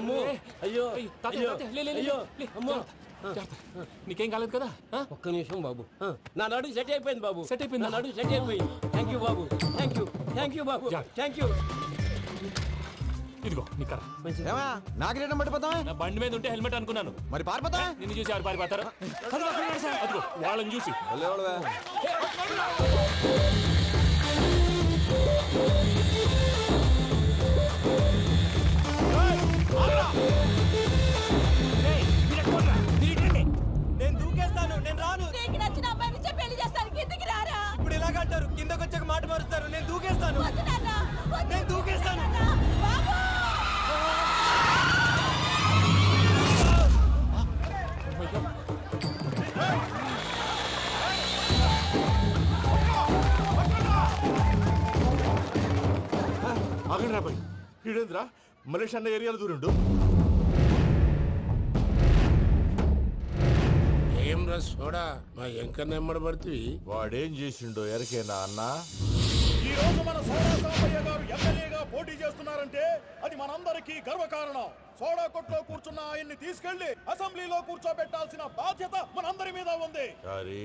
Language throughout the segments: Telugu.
అమ్మో అయ్యో అయ్యో అయ్యో అమ్మో నీకేం కాలేదు కదా? ఒక్క నిమిషం బాబు, నా నడు సెట్ అయిపోయింది బాబు. సెట్ అయిపోయింది, నా నడు సెట్ అయిపోయింది. Thank you Babu, thank you, thank you Babu, thank you. ఇదిగో నీ కర్ర. నాకు రేటం పట్టిపోతావా? నా బండి మీద ఉంటే హెల్మెట్ అనుకున్నాను. మరి పారిపోతావా? నిన్ను చూసి ఎవరు పారిపోతారు? అదిగో వాళ్ళని చూసి. నేను దూకేస్తాను, నేను రాను. నీకు నచ్చిన అబ్బాయి నుంచే పెళ్లి చేస్తాను, కిందకి రారా. ఇప్పుడు ఇలాగంటారు, కిందకి వచ్చాక మాట మారుస్తారు. నేను దూకేస్తాను, వద్దు నాన్న, వద్దు. నేను దూకేస్తాను. బాబు! ఆగండి రాబాయ్, ఈడేంద్రా మలేషియా అన్న ఏరియాలో దూరండు. ఏం రస్ చూడా మా ఎంకర్ నెమ్మడబడుతుంది. వాడేం చేసిండో ఎరకేనా అన్న? ఈ రోజు మన సోడా సాంబయ్య గారు ఎమ్మెల్యేగా పోటీ చేస్తున్నారంటే అది మనందరికీ గర్వకారణం. సోడా కొట్లో కూర్చున్న ఆయన్ని తీసుకెళ్లి అసెంబ్లీలో కూర్చోబెట్టాల్సిన బాధ్యత మనందరి మీద ఉంది. సారీ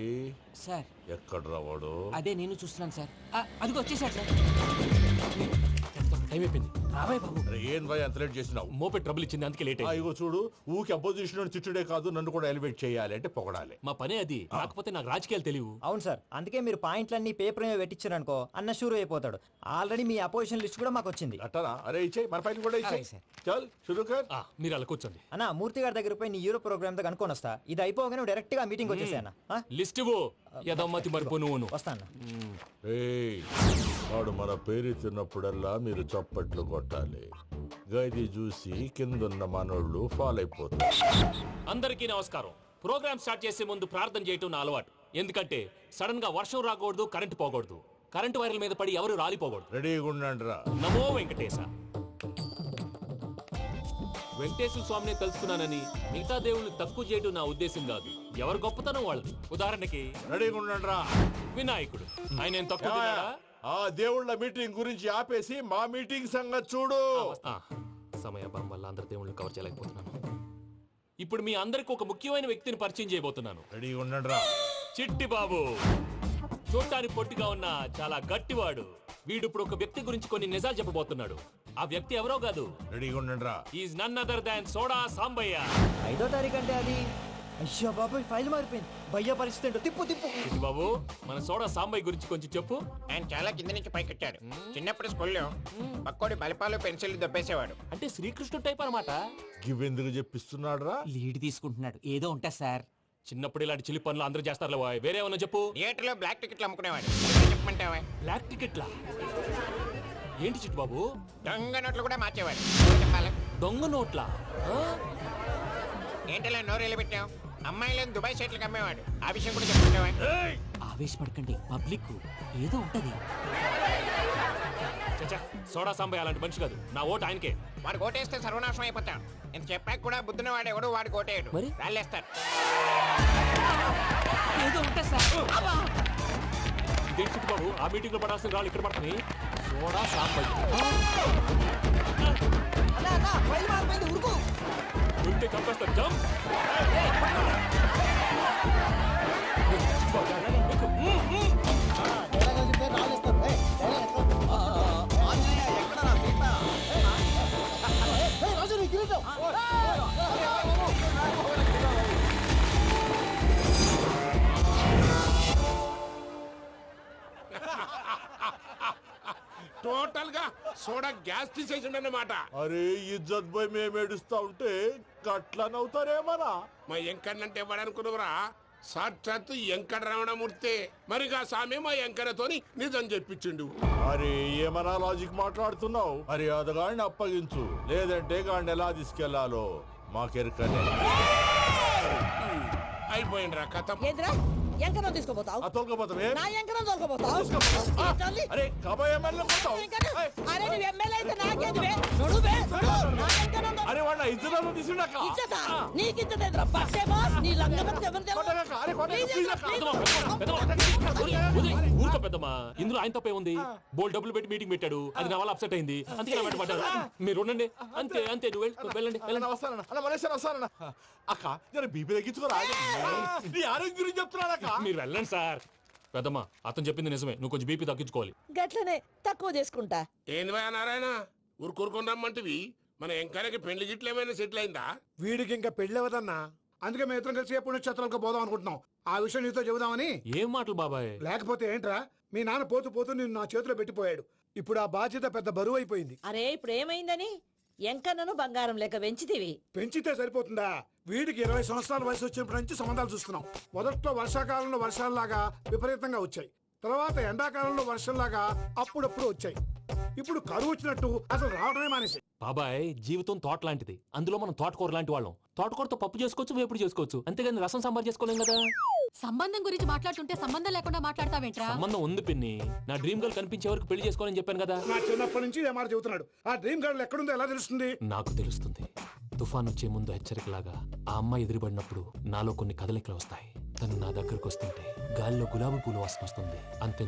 సార్, ఎక్కడ రావాడు? అదే నేను చూస్తున్నాను సార్. అదిగో వచ్చేసాడు సార్. టైం అయిపోయింది, రాబాయ్ బాబు. ఏం భయ అంత లేట్ చేసినావు? మోపే ట్రబుల్ ఇచ్చింది, అందుకే లేట్ అయింది. ఇగో చూడు, ఊకి అపోజిషన్ తిట్టుడే కాదు, నన్ను కూడా ఎలివేట్ చేయాలి అంటే పొగడాలి. మా పనే అది, కాకపోతే నాకు రాజకీయాలు తెలియవు. అవును సార్, అందుకే మీరు పాయింట్లన్నీ పేపర్ మీద పెట్టించారనుకో అన్న షూర్ అయిపోతాడు. ఆల్రెడీ మీ అపోజిషన్ లిస్ట్ కూడా మాకు వచ్చింది. అట్టనా? అరే ఇచ్చే, మన ఫైల్ కూడా ఇచ్చే. చల్ షురూ కర్. మీరు అలా కూర్చోండి. అన్న, మూర్తి గారి దగ్గర పోయి నీ యూరో ప్రోగ్రామ్ తో కనుక్కొని వస్తా. ఇది అయిపోగానే డైరెక్ట్ గా మీటింగ్ వచ్చేసా అన్న. లిస్ట్ ఇవ్వు, యదమ్మతి మరిపో నువ్వు. వస్తాను. వాడు మన పేరు తిన్నప్పుడల్లా మీరు చప్పట్లు కొట్టాలి. గది చూసి కిందున్న మనోళ్ళు ఫాలో అయిపోతారు. అందరికీ నమస్కారం. ప్రోగ్రామ్ స్టార్ట్ చేసే ముందు ప్రార్థన చేయటం నా అలవాటు. ఎందుకంటే సడన్ గా వర్షం రాకూడదు, కరెంట్ పోకూడదు, కరెంట్ వైర్ల మీద పడి ఎవరు రాలిపోకూడదు. రెడీగా ఉండండి రా. నమో వెంకటేశ. వెంకటేశ్వర స్వామిని తెలుసుకున్నానని మిగతా దేవుళ్ళు తక్కువ చేయడం నా ఉద్దేశం కాదు. ఎవరు గొప్పతనం వాళ్ళది. ఉదాహరణకి రెడీగా ఉండండి రా. వినాయకుడు, ఆయన ఏం తక్కువ తిన్నాడా? ఆ దేవుళ్ళ మీటింగ్ గురించి ఆపేసి మా మీటింగ్ సంగతి చూడు. సమయాభావం వల్ల అందరి దేవుళ్ళు కవర్ చేయలేకపోతున్నాను. ఇప్పుడు మీ అందరికి ఒక ముఖ్యమైన వ్యక్తిని పరిచయం చేయబోతున్నాను. రెడీగా ఉండండి రా. చిట్టి బాబు. చూడటానికి పొట్టిగా ఉన్న చాలా గట్టివాడు. వీడు ఇప్పుడు ఒక వ్యక్తి గురించి కొన్ని నిజాలు చెప్పబోతున్నాడు. ఆ వ్యక్తి ఎవరో కాదు, రెడీగా ఉండండి రా. Is none other than soda Sambaiah. 5వ తారీఖు అంటే అది. అయ్యో బాబాయ్, ఫైల్ మారిపోయింది. భయ్య పరిస్థితి ఏంటో తిప్పు తిప్పు. చిట్టి బాబు, మన సోడా సాంబయ్య గురించి కొంచెం చెప్పు. ఆయన చాలా కింద నుంచి పైకెట్టాడు. చిన్నప్పుడు స్కూల్లో పక్కోడి బలిపాలు పెన్సిల్ దొబ్బేసేవాడు. అంటే శ్రీకృష్ణుడు టైప్ అన్నమాట. గివెందుకు చెప్పిస్తున్నాడు రా? లీడ్ తీసుకుంటున్నాడు, ఏదో ఉంటా సార్. చిన్నప్పుడు ఇలాంటి చిలి పనులు అందరూ చేస్తారు. వేరే ఏమన్నా చెప్పు. థియేటర్లో బ్లాక్ టికెట్లు అమ్ముకునేవాడు. చెప్పమంటావా? బ్లాక్ టికెట్లా? ఏంటి చిట్టు బాబు? దొంగ నోట్లు కూడా మార్చేవాడు. చెప్పాలి. దొంగ నోట్లా? ఏంటలా నోరేళ్ళు పెట్టావు? అమ్మాయిలను దుబాయ్ షర్ట్లకు అమ్మేవాడు. ఆ విషయం కూడా చెప్పమంటావా? ఆవేశపడకండి, పబ్లిక్ ఏదో ఉంటది. సోడా సాంబయ్య అలాంటి మనిషి కాదు. నా ఓటు ఆయనకే. వాడు కోటేస్తే సర్వనాశనం అయిపోతాడు. ఇంత చెప్పాక కూడా బుద్ధిన వాడు ఎవడు వాడు కోటేయడు. మరి రాళ్ళేస్తారు. ఏదో ఉంటా సార్. ఇదేంటి చిట్టు బాబు, ఆ మీటింగ్ లో పడాల్సిన రాళ్ళు ఇక్కడ పడుతుంది. సోడా సాంబయ్య ఉంటే చంపేస్తారు. జంప్. టోటల్ గా సోడా గ్యాస్ తీసేసిండన్నమాట. అరే ఇజ్జత్ పోయి మేము ఏడుస్తా ఉంటే గట్లా నవ్వుతారేమరా? మా ఎంకన్నంటే ఎవడనుకున్నావురా? సాక్షాత్తు ఎంకట రమణమూర్తి. మరిగా సామె మా ఎంకరతోని నిజం చెప్పించిండు. అరే ఏమన్నా లాజిక్ మాట్లాడుతున్నావు? అరే అదగాడిని అప్పగించు, లేదంటే గాడిని ఎలా తీసుకెళ్లాలో మాకెరకనే. అయిపోయిండ్రా కథ. ఎంకరం తీసుకోపోతావు? తోలుకోపోతావే? నా ఎంకరం తోలుకోపోతావు? అరే కబాయ్ ఎమ్మెల్యే పోతావు. అరే నువ్వు ఎమ్మెల్యే అయితే నాకేదివే? నడువే నడు. నా ఎంకరం అరే వాడిన ఇజ్జత్ తీసుకున్నాక ఇచ్చతా నీకు ఇచ్చదేద్రా బస్సే బాస్. నీ లంగమతి ఎవరు కొట్టగా, అరే కొట్టగా, తెలుసు? ప్లీజ్ అక్క. ఉదయ్, ఊరుకో పెద్దమ్మా. ఇందులో ఆయన తప్పే ఉంది. బోల్ డబ్బులు పెట్టి మీటింగ్ పెట్టాడు, అది నా వల్ల అప్సెట్ అయింది, అందుకే నా వెంట పడ్డారు. మీరు ఉండండి, అంతే అంతే. నువ్వు వెళ్ళండి వెళ్ళండి. వస్తానన్నా అన్న మలేషియా వస్తానన్నా. అక్క నేను బీపీ తగ్గించుకోరా నీ ఆరోగ్యం గురించి చెప్తున్నాను అక్క. మీరు వెళ్ళండి సార్. పెద్దమ్మా, అతను చెప్పింది నిజమే, నువ్వు కొంచెం బీపీ తగ్గించుకోవాలి. గట్లనే తక్కువ చేసుకుంటా. ఏంది భయ నారాయణ ఊరుకూరుకొని రమ్మంటివి? మన ఎంకరకి పెళ్లి గిట్లు ఏమైనా సెటిల్ అయిందా? వీడికి ఇంకా పెళ్ళవదన్నా, అందుకే మేము ఇద్దరం కలిసి పుణ్యక్షేత్రాలకు పోదాం అనుకుంటున్నాం. ఆ విషయం నీతో చెబుదామని. ఏం మాటలు బాబాయ్? లేకపోతే ఏంట్రా, మీ నాన్న పోతూ పోతూ నిన్ను నా చేతిలో పెట్టిపోయాడు. ఇప్పుడు ఆ బాధ్యత పెద్ద బరువు అయిపోయింది. అరే ఇప్పుడు ఏమైందని ఎంకన్నను బంగారం లెక్క పెంచితివి. పెంచితే సరిపోతుందా? వీడికి 20 సంవత్సరాల వయసు వచ్చినప్పటి నుంచి సంబంధాలు చూస్తున్నాం. మొదట్లో వర్షాకాలంలో వర్షాలలాగా విపరీతంగా వచ్చాయి, తర్వాత ఎండాకాలంలో వర్షంలాగా అప్పుడప్పుడు వచ్చాయి. ఇప్పుడు కరువు వచ్చినట్టు అసలు రావడమే మానేసి. బాబాయ్, జీవితం తోట లాంటిది, అందులో మనం తోటకూర లాంటి వాళ్ళం. తోటకూరతో పప్పు చేసుకోవచ్చు, వేపుడు చేసుకోవచ్చు, అంతేగాని రసం సాంబార్ చేసుకోలేం కదా. సంబంధం గురించి మాట్లాడుతుంటే సంబంధం లేకుండా మాట్లాడతావేంట్రా? సంబంధం ఉంది పిన్ని. నా డ్రీమ్ గర్ల్ కనిపించే వరకు పెళ్లి చేసుకోవాలని చెప్పాను కదా. నా చిన్నప్పటి నుంచి ఇదే మాట చెబుతున్నాడు. ఆ డ్రీమ్ గర్ల్ ఎక్కడుందో ఎలా తెలుస్తుంది? నాకు తెలుస్తుంది. తుఫాన్ వచ్చే ముందు హెచ్చరికలాగా ఆ అమ్మాయి ఎదురుపడినప్పుడు నాలో కొన్ని కదలికలు వస్తాయి. తను నా దగ్గరకు వస్తుంటే గాలిలో గులాబీ పూలు వాసన వస్తుంది. అంతే.